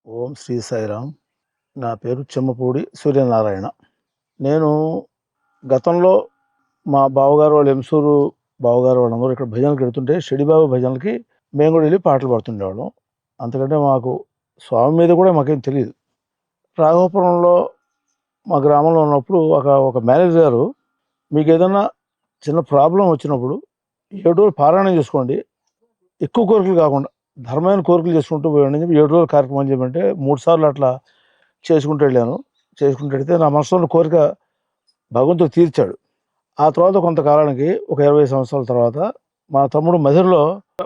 ఓం శ్రీ సాయిరామ్. నా పేరు చెమ్మపూడి సూర్యనారాయణ. నేను గతంలో మా బావగారు వాళ్ళు ఎంసూరు బావగారు వాళ్ళందరూ ఇక్కడ భజనలకు వెళ్తుంటే షిడిబాబు భజనలకి మేము కూడా వెళ్ళి పాటలు పాడుతుండేవాళ్ళం. అంతకంటే మాకు స్వామి మీద కూడా మాకేం తెలియదు. రాఘవపురంలో మా గ్రామంలో ఉన్నప్పుడు ఒక మేనేజర్ గారు, మీకు ఏదైనా చిన్న ప్రాబ్లం వచ్చినప్పుడు 7 రోజులు పారాయణం చేసుకోండి, ఎక్కువ కోరికలు కాకుండా ధర్మమైన కోరికలు చేసుకుంటూ పోయండి అని చెప్పి 7 రోజులు కార్యక్రమం చేయమంటే 3 సార్లు అట్లా చేసుకుంటూ వెళ్ళాను. చేసుకుంటూ వెళితే నా మనసులో ఉన్న కోరిక భగవంతుడు తీర్చాడు. ఆ తర్వాత కొంతకాలానికి ఒక 20 సంవత్సరాల తర్వాత మా తమ్ముడు మధురలో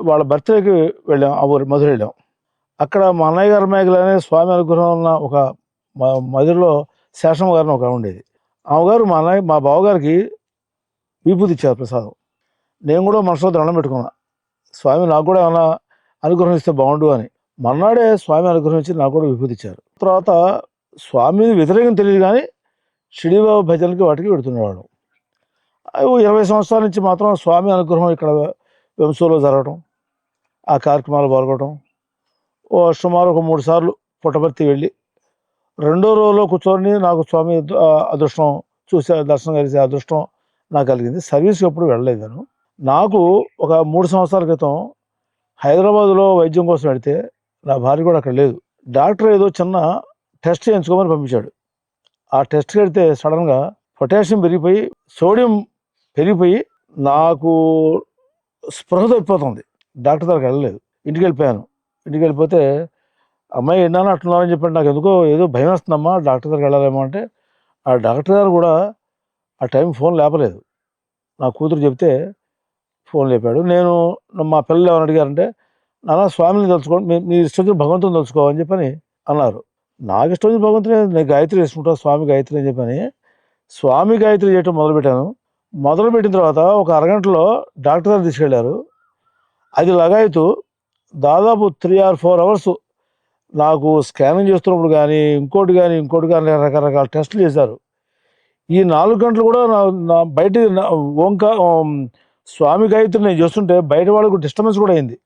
వాళ్ళ బర్త్డేకి వెళ్ళాం. ఆ ఊరు మధుర వెళ్ళాం. అక్కడ మా అన్నయ్య గారి మేఘలనే స్వామి అనుగ్రహం ఉన్న ఒక మధురలో శేషమ్మ గారిని ఒక ఉండేది. ఆమెగారు మా బావగారికి విభూతి ఇచ్చారు ప్రసాదం. నేను కూడా మనసులో దండం పెట్టుకున్నా, స్వామి నాకు కూడా ఏమైనా అనుగ్రహం ఇస్తే బాగుండు అని. మర్నాడే స్వామి అనుగ్రహం ఇచ్చి నాకు కూడా విభూతి ఇచ్చారు. తర్వాత స్వామి వ్యతిరేకం తెలియదు కానీ షిడిబాబు భజనలకి వాటికి పెడుతున్నవాడు. 20 సంవత్సరాల నుంచి మాత్రం స్వామి అనుగ్రహం ఇక్కడ వెంసూరులో జరగటం, ఆ కార్యక్రమాలు పాల్గొనడం. సుమారు ఒక 3 సార్లు పుట్టపర్తి వెళ్ళి రెండో రోజులో కూర్చొని నాకు స్వామి అదృష్టం చూసే దర్శనం కలిసే అదృష్టం నాకు కలిగింది. సర్వీస్కి ఎప్పుడు వెళ్ళలేదు నేను. నాకు ఒక 3 సంవత్సరాల క్రితం హైదరాబాదులో వైద్యం కోసం వెళితే నా భార్య కూడా అక్కడ లేదు. డాక్టర్ ఏదో చిన్న టెస్ట్ చేయించుకోమని పంపించాడు. ఆ టెస్ట్కి వెళితే సడన్గా పొటాషియం పెరిగిపోయి, సోడియం పెరిగిపోయి నాకు స్పృహ తప్పిపోతుంది. డాక్టర్ దగ్గరికి వెళ్ళలేదు, ఇంటికి వెళ్ళిపోయాను. ఇంటికి వెళ్ళిపోతే అమ్మాయి ఎన్నాను అట్లున్నారని చెప్పండి. నాకు ఎందుకో ఏదో భయం వేస్తుందమ్మా, డాక్టర్ దగ్గరికి వెళ్ళాలేమో అంటే ఆ డాక్టర్ గారు కూడా ఆ టైం ఫోన్ లేపలేదు. నా కూతురు చెప్తే ఫోన్ లేపాడు. నేను మా పిల్లలు ఏమని అడిగారంటే, నాన్న స్వామిని తలుచుకోండి, నీ ఇష్టం భగవంతుని తలుచుకోవని చెప్పని అన్నారు. నాకు ఇష్టం వచ్చిన భగవంతుని నేను గాయత్రి వేసుకుంటా, స్వామి గాయత్రి అని చెప్పని స్వామి గాయత్రి చేయటం మొదలుపెట్టాను. మొదలుపెట్టిన తర్వాత ఒక అరగంటలో డాక్టర్ గారు తీసుకెళ్లారు. అది లగాయతూ దాదాపు 3 or 4 అవర్స్ నాకు స్కానింగ్ చేస్తున్నప్పుడు కానీ ఇంకోటి కానీ రకరకాల టెస్టులు చేశారు. ఈ 4 గంటలు కూడా నా బయట స్వామి గాయత్రి నేను చేస్తుంటే బయట వాళ్ళకు డిస్టర్బెన్స్ కూడా అయింది.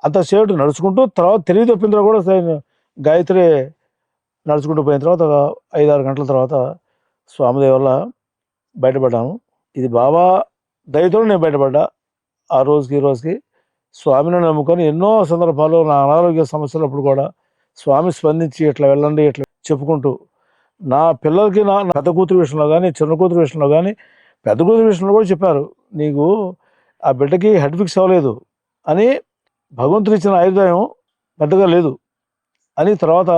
అంతసేపు నడుచుకుంటూ తర్వాత తెలివి తప్పిన తర్వాత కూడా గాయత్రి నడుచుకుంటూ పోయిన తర్వాత ఒక 5-6 గంటల తర్వాత స్వామి దయ వల్ల బయటపడ్డాను. ఇది బాబా దయతో నేను బయటపడ్డా. ఆ రోజుకి ఈ రోజుకి స్వామిని నమ్ముకొని ఎన్నో సందర్భాల్లో నా అనారోగ్య సమస్యలప్పుడు కూడా స్వామి స్పందించి ఇట్లా వెళ్ళండి ఇట్లా చెప్పుకుంటూ నా పిల్లలకి నా పెద్ద కూతురు విషయంలో కానీ చిన్న కూతురు విషయంలో కానీ పెద్ద కూతురు విషయంలో కూడా చెప్పారు, నీకు ఆ బిడ్డకి హెడ్ ఫిక్స్ అవ్వలేదు అని, భగవంతుడు ఇచ్చిన ఆయుర్దాయం పెద్దగా లేదు అని, తర్వాత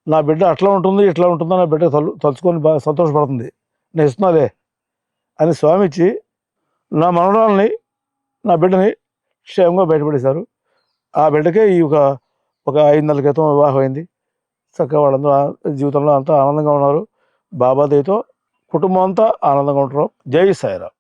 నా బిడ్డ అట్లా ఉంటుంది ఇట్లా ఉంటుందో నా బిడ్డ తలుచుకొని బాగా సంతోషపడుతుంది, నేను ఇస్తున్నాలే అని స్వామి ఇచ్చి నా మనవరాల్ని నా బిడ్డని క్షేమంగా బయటపడేశారు. ఆ బిడ్డకే ఒక 5 నెలల క్రితం వివాహం అయింది. చక్కగా వాళ్ళందరూ జీవితంలో అంతా ఆనందంగా ఉన్నారు. బాబా దయతో కుటుంబం అంతా ఆనందంగా ఉంటారు. జై సాయిరామ్.